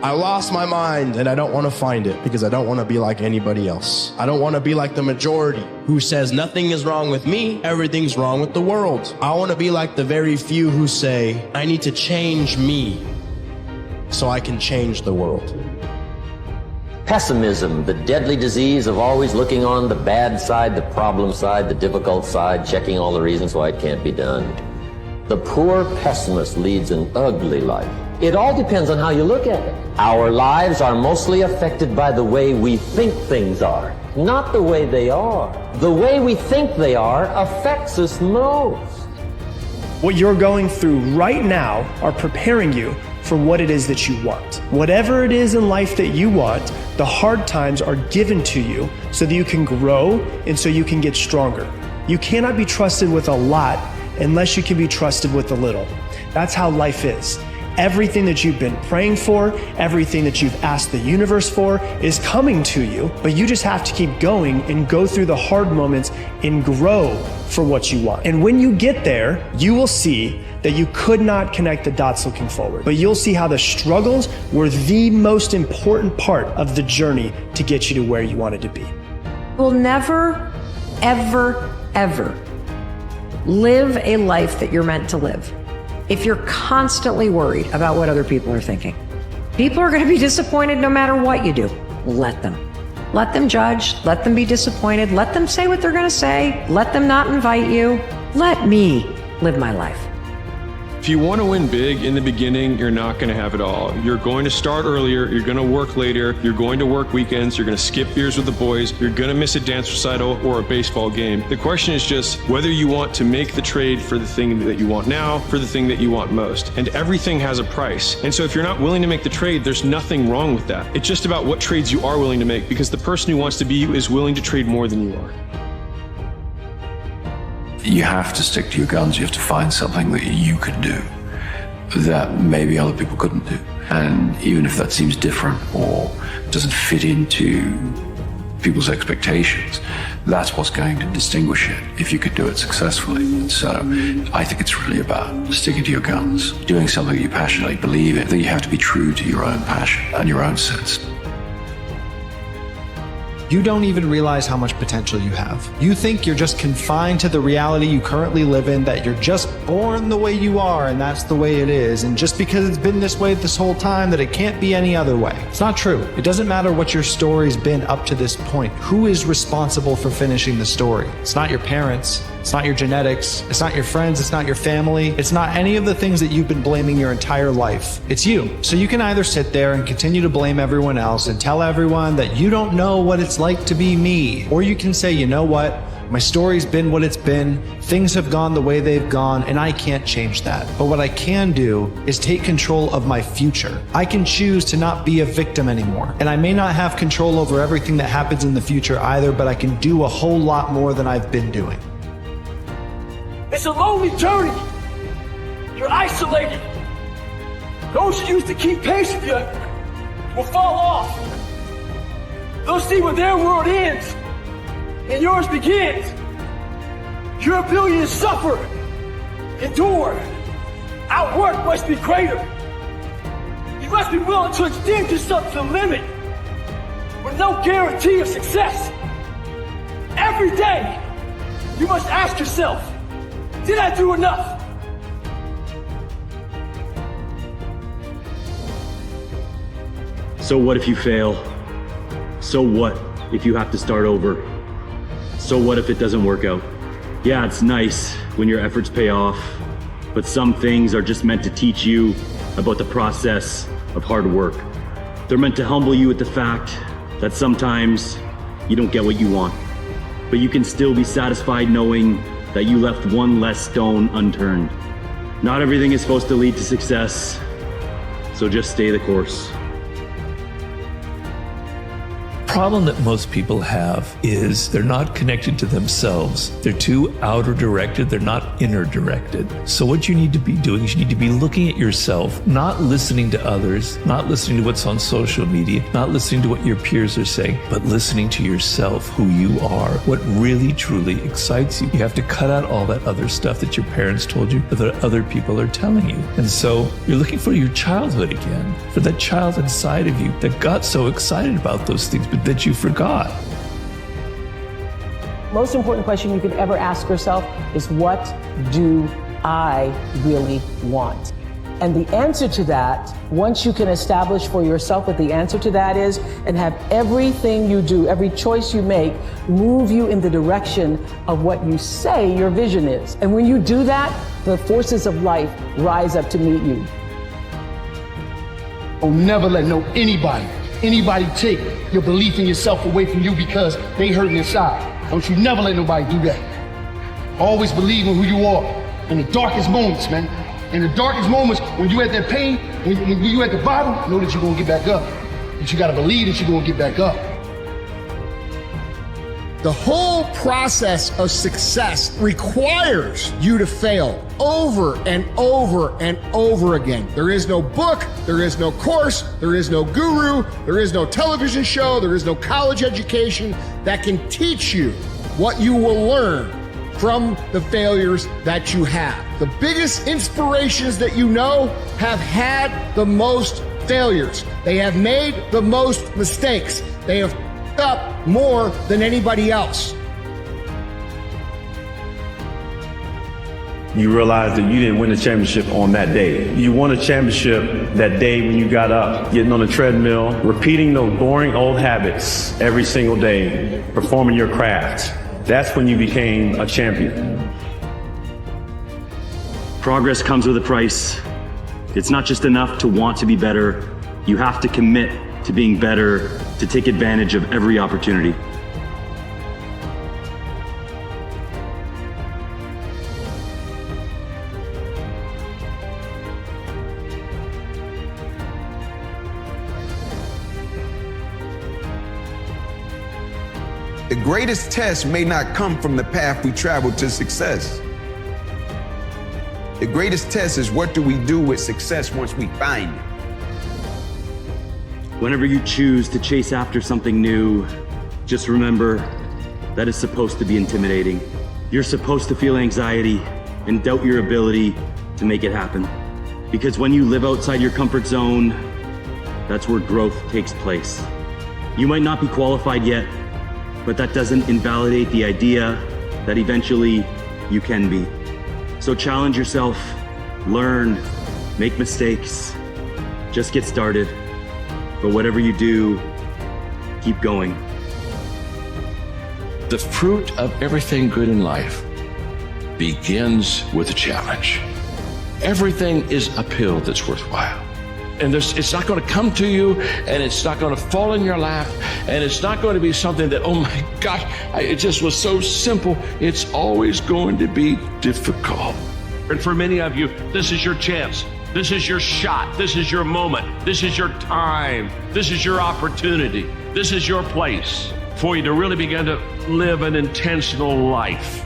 I lost my mind and I don't want to find it because I don't want to be like anybody else. I don't want to be like the majority who says nothing is wrong with me, everything's wrong with the world. I want to be like the very few who say, I need to change me so I can change the world. Pessimism, the deadly disease of always looking on the bad side, the problem side, the difficult side, checking all the reasons why it can't be done. The poor pessimist leads an ugly life. It all depends on how you look at it. Our lives are mostly affected by the way we think things are, not the way they are. The way we think they are affects us most. What you're going through right now are preparing you for what it is that you want. Whatever it is in life that you want, the hard times are given to you so that you can grow and so you can get stronger. You cannot be trusted with a lot unless you can be trusted with a little. That's how life is. Everything that you've been praying for, everything that you've asked the universe for is coming to you, but you just have to keep going and go through the hard moments and grow for what you want. And when you get there, you will see that you could not connect the dots looking forward, but you'll see how the struggles were the most important part of the journey to get you to where you wanted to be. We'll never, ever, ever live a life that you're meant to live if you're constantly worried about what other people are thinking. People are going to be disappointed no matter what you do. Let them. Let them judge. Let them be disappointed. Let them say what they're going to say. Let them not invite you. Let me live my life. If you want to win big in the beginning, you're not going to have it all. You're going to start earlier, you're going to work later, you're going to work weekends, you're going to skip beers with the boys, you're going to miss a dance recital or a baseball game. The question is just whether you want to make the trade for the thing that you want now, for the thing that you want most. And everything has a price. And so if you're not willing to make the trade, there's nothing wrong with that. It's just about what trades you are willing to make, because the person who wants to be you is willing to trade more than you are. You have to stick to your guns. You have to find something that you can do that maybe other people couldn't do. And even if that seems different or doesn't fit into people's expectations, that's what's going to distinguish it if you could do it successfully. And so I think it's really about sticking to your guns, doing something that you passionately believe in, that you have to be true to your own passion and your own sense. You don't even realize how much potential you have. You think you're just confined to the reality you currently live in, that you're just born the way you are and that's the way it is. And just because it's been this way this whole time, that it can't be any other way. It's not true. It doesn't matter what your story's been up to this point. Who is responsible for finishing the story? It's not your parents. It's not your genetics. It's not your friends. It's not your family. It's not any of the things that you've been blaming your entire life. It's you. So you can either sit there and continue to blame everyone else and tell everyone that you don't know what it's like to be me. Or you can say, you know what? My story's been what it's been. Things have gone the way they've gone, and I can't change that. But what I can do is take control of my future. I can choose to not be a victim anymore. And I may not have control over everything that happens in the future either, but I can do a whole lot more than I've been doing. It's a lonely journey. You're isolated. Those who used to keep pace with you will fall off. They'll see where their world ends and yours begins. Your ability to suffer, endure, outwork must be greater. You must be willing to extend yourself to the limit with no guarantee of success. Every day, you must ask yourself, did I do enough? So what if you fail? So what if you have to start over? So what if it doesn't work out? Yeah, it's nice when your efforts pay off, but some things are just meant to teach you about the process of hard work. They're meant to humble you with the fact that sometimes you don't get what you want, but you can still be satisfied knowing that you left one less stone unturned. Not everything is supposed to lead to success, so just stay the course. problem that most people have is they're not connected to themselves. They're too outer directed. They're not inner directed. So what you need to be doing is you need to be looking at yourself, not listening to others, not listening to what's on social media, not listening to what your peers are saying, but listening to yourself, who you are, what really truly excites you. You have to cut out all that other stuff that your parents told you, that other people are telling you. And so you're looking for your childhood again, for that child inside of you that got so excited about those things, but that you forgot. Most important question you could ever ask yourself is, what do I really want? And the answer to that, once you can establish for yourself what the answer to that is, and have everything you do, every choice you make, move you in the direction of what you say your vision is. And when you do that, the forces of life rise up to meet you. Don't never let anybody take your belief in yourself away from you because they hurting inside. Don't you never let nobody do that. Always believe in who you are in the darkest moments, man. In the darkest moments, when you at that pain, when you at the bottom, know that you're gonna get back up. But you gotta believe that you're gonna get back up. The whole process of success requires you to fail over and over and over again. There is no book, there is no course, there is no guru, there is no television show, there is no college education that can teach you what you will learn from the failures that you have. The biggest inspirations that you know have had the most failures. They have made the most mistakes. They have f***ed up more than anybody else. You realize that you didn't win the championship on that day. You won a championship that day when you got up, getting on the treadmill, repeating those boring old habits every single day, performing your craft. That's when you became a champion. Progress comes with a price. It's not just enough to want to be better. You have to commit to being better, to take advantage of every opportunity. The greatest test may not come from the path we travel to success. The greatest test is, what do we do with success once we find it? Whenever you choose to chase after something new, just remember that it's supposed to be intimidating. You're supposed to feel anxiety and doubt your ability to make it happen. Because when you live outside your comfort zone, that's where growth takes place. You might not be qualified yet, but that doesn't invalidate the idea that eventually you can be. So challenge yourself, learn, make mistakes, just get started. But whatever you do, keep going. The fruit of everything good in life begins with a challenge. Everything is uphill that's worthwhile. And it's not going to come to you, and it's not going to fall in your lap, and it's not going to be something that, oh my gosh, it just was so simple. It's always going to be difficult. And for many of you, this is your chance. This is your shot. This is your moment. This is your time. This is your opportunity. This is your place for you to really begin to live an intentional life.